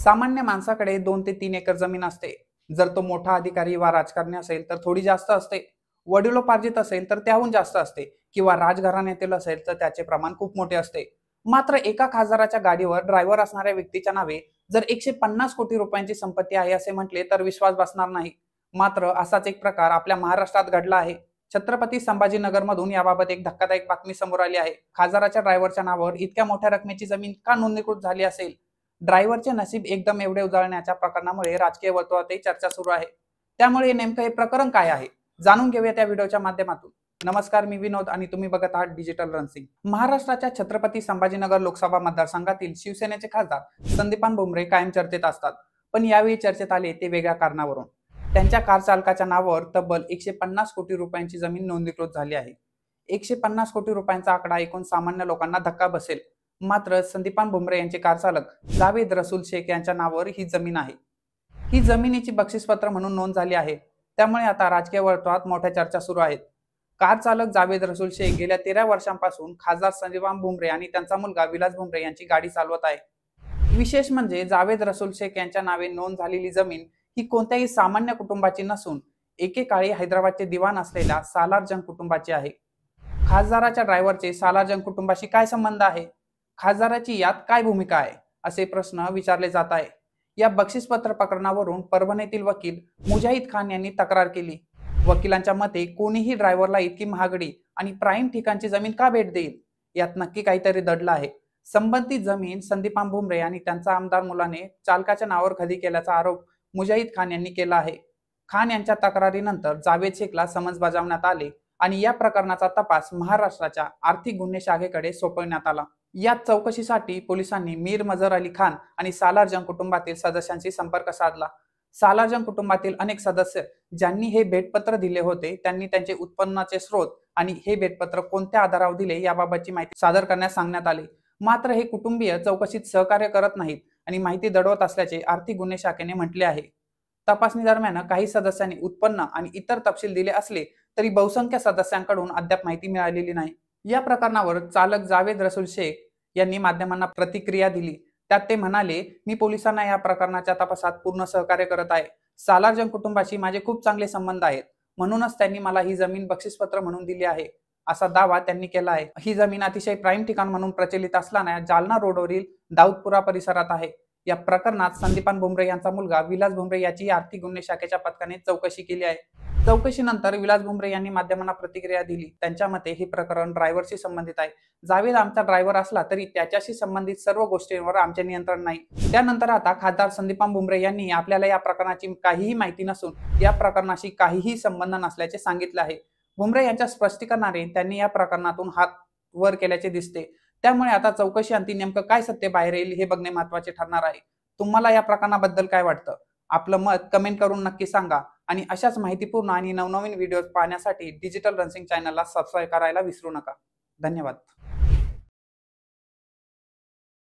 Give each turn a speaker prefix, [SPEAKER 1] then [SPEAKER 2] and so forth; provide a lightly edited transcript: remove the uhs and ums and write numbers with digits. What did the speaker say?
[SPEAKER 1] सामान्य माणसाकडे 2 ते 3 एकर जमीन असते. जर तो मोठा अधिकारी वा राजकारणी असेल तर थोडी जास्त असते. वडिलोपार्जित असेल तर त्याहून जास्त असते किंवा राजघराण्यातील असेल तर त्याचे प्रमाण खूप मोठे असते. मात्र एका खासदाराच्या गाडीवर ड्रायव्हर असणाऱ्या व्यक्तीच्या नावे जर 150 कोटी रुपयांची संपत्ती आहे असे म्हटले तर विश्वास बसणार नाही. मात्र असाच एक प्रकार आपल्या महाराष्ट्रात घडला आहे. छत्रपती संभाजीनगरमधून याबाबत एक धक्कादायक बातमी समोर आली आहे. खासदाराच्या ड्रायव्हरच्या नावावर इतक्या मोठ्या रकमेची जमीन का नोंदणीकृत झाली असेल? ड्रायव्हरचे नशीब एकदम एवढे उजळण्याच्या प्रकरणामुळे राजकीय वर्तुळातही चर्चा सुरू आहे. त्यामुळे नेमकं हे प्रकरण काय आहे जाणून घेऊया त्या व्हिडिओच्या माध्यमातून. नमस्कार, मी विनोद आणि तुम्ही बघत आहात डिजिटल रणसिंग. महाराष्ट्राच्या छत्रपती संभाजीनगर लोकसभा मतदारसंघातील शिवसेनेचे खासदार संदीपान भुमरे कायम चर्चेत असतात. पण यावेळी चर्चेत आले ते वेगळ्या कारणावरून. त्यांच्या कार चालकाच्या नावावर तब्बल 150 कोटी रुपयांची जमीन नोंदणीकृत झाली आहे. 150 कोटी रुपयांचा आकडा ऐकून सामान्य लोकांना धक्का बसेल. मात्र संदीपान भुमरे यांचे कार चालक जावेद रसूल शेख यांच्या नावावर ही जमीन आहे. ही जमिनीची बक्षीसपत्र म्हणून नोंद झाली आहे. त्यामुळे आता राजकीय वर्तुळात मोठ्या चर्चा सुरू आहेत. कार चालक जावेद रसूल शेख गेल्या 13 वर्षांपासून खासदार संदीपान भुमरे आणि त्यांचा मुलगा विलास भुमरे यांची गाडी चालवत आहे. विशेष म्हणजे जावेद रसूल शेख यांच्या नावे नोंद झालेली जमीन ही कोणत्याही सामान्य कुटुंबाची नसून एकेकाळी हैदराबादचे दिवाण असलेल्या सालार जंग कुटुंबाची आहे. खासदाराच्या ड्रायव्हरचे सालार जंग कुटुंबाशी काय संबंध आहे? खासदाराची यात काय भूमिका आहे, असे प्रश्न विचारले जात आहे. या बक्षीसपत्र प्रकरणावरून परभणीतील वकील मुजाहिद खान यांनी तक्रार केली. वकिलांच्या मते कोणीही ड्रायव्हरला इतकी महागडी आणि प्राईम ठिकाणची जमीन का भेट देईल? यात नक्की काहीतरी दडलं आहे. संबंधित जमीन संदीपान भुमरे आणि त्यांचा आमदार मुलाने चालकाच्या नावावर खरेदी केल्याचा आरोप मुजाहिद खान यांनी केला आहे. खान यांच्या तक्रारीनंतर जावेद शेखला समन्स बजावण्यात आले आणि या प्रकरणाचा तपास महाराष्ट्राच्या आर्थिक गुन्हे शाखेकडे सोपवण्यात आला. या चौकशीसाठी पोलिसांनी मीर मजर अली खान आणि सालार जंग कुटुंबातील सदस्यांशी संपर्क साधला. सालार जंग कुटुंबातील अनेक सदस्य ज्यांनी हे भेटपत्र दिले होते त्यांनी त्यांचे उत्पन्नाचे स्रोत आणि हे भेटपत्र कोणत्या आधारावर दिले याबाबतची माहिती सादर करण्यास सांगण्यात आले. मात्र हे कुटुंबीय चौकशीत सहकार्य करत नाहीत आणि माहिती दडवत असल्याचे आर्थिक गुन्हे शाखेने म्हटले आहे. तपासणी दरम्यान काही सदस्यांनी उत्पन्न आणि इतर तपशील दिले असले तरी बहुसंख्य सदस्यांकडून अद्याप माहिती मिळालेली नाही. या प्रकरणावर चालक जावेद रसूल शेख यांनी माध्यमांना प्रतिक्रिया दिली. त्यात ते म्हणाले, मी पोलिसांना या प्रकरणाच्या तपासात पूर्ण सहकार्य करत आहे. सालार जंग कुटुंबाशी माझे खूप चांगले संबंध आहेत, म्हणूनच त्यांनी मला ही जमीन बक्षीसपत्र म्हणून दिली आहे, असा दावा त्यांनी केला आहे. ही जमीन अतिशय प्राईम ठिकाण म्हणून प्रचलित असल्याने जालना रोडवरील दाऊदपुरा परिसरात आहे. या प्रकरणात संदीपान भुमरे यांचा मुलगा विलास भुमरे याची आर्थिक गुन्हे शाखेच्या पथकाने चौकशी केली आहे. चौकशीनंतर विलास भुमरे यांनी माध्यमांना प्रतिक्रिया दिली. त्यांच्या मते हे प्रकरण ड्रायव्हरशी संबंधित आहे. जावेद आमचा ड्रायव्हर असला तरी त्याच्याशी संबंधित सर्व गोष्टींवर आमचे नियंत्रण नाही. त्यानंतर आता खासदार संदीपान भुमरे यांनी आपल्याला या प्रकरणाची काहीही माहिती नसून या प्रकरणाशी काहीही संबंध नसल्याचे सांगितले आहे. भुमरे यांच्या स्पष्टीकरणाने त्यांनी या प्रकरणातून हात वर केल्याचे दिसते. त्यामुळे आता चौकशी अंती नेमकं काय सत्य बाहेर येईल हे बघणे महत्त्वाचे ठरणार आहे. तुम्हाला या प्रकरणाबद्दल काय वाटतं? आपलं मत कमेंट करून नक्की सांगा आणि अशाच माहितीपूर्ण आणि नवनवीन व्हिडिओज पाहण्यासाठी डिजिटल रनसिंग चॅनलला सबस्क्राईब करायला विसरू नका. धन्यवाद.